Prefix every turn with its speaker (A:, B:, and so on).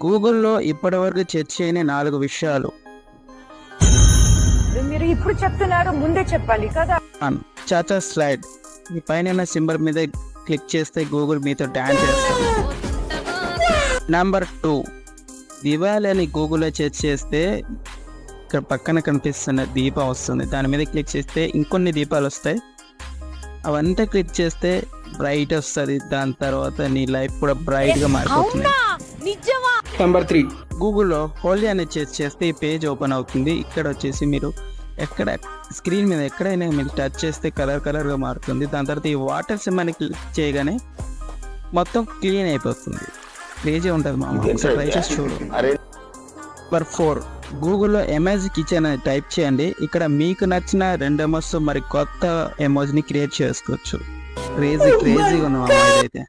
A: గూగుల్లో ఇప్పటివరకు చర్చ అయిన 4 విషయాలు.
B: మీరు ఇప్పుడు చెప్తున్నారు, ముందే చెప్పాలి కదా.
A: చాచా స్లైడ్. ఈ పైన సింబల్ మీద క్లిక్ చేస్తే గూగుల్ మీతో డాన్స్ చేస్తుంది. నెంబర్ 2, దివాళీ అని గూగుల్లో సెర్చ్ చేస్తే ఇక్కడ పక్కన కనిపిస్తున్న దీపం వస్తుంది. దాని మీద క్లిక్ చేస్తే ఇంకొన్ని దీపాలు వస్తాయి. అవంతా క్లిక్ చేస్తే బ్రైట్ వస్తుంది. దాని తర్వాత నీ లైఫ్ కూడా బ్రైట్గా మారిపోతుంది. నెంబర్ 3, గూగుల్లో హోలీ అని సెర్చ్ చేస్తే ఈ పేజ్ ఓపెన్ అవుతుంది. ఇక్కడ వచ్చేసి మీరు ఎక్కడ స్క్రీన్ మీద ఎక్కడైనా మీరు టచ్ చేస్తే కలర్గా మారుతుంది. దాని తర్వాత ఈ వాటర్ సింబల్ని క్లిక్ చేయగానే మొత్తం క్లీన్ అయిపోతుంది. క్రేజీ ఉంటుంది మామ, ట్రై చేసి చూడు. నెంబర్ 4, గూగుల్లో ఎమోజీ కిచెన్ అని టైప్ చేయండి. ఇక్కడ మీకు నచ్చిన 2 ఎమోజ్ మరి కొత్త ఎమోజ్ని క్రియేట్ చేసుకోవచ్చు. క్రేజీగా ఉంది మామ ఇదైతే.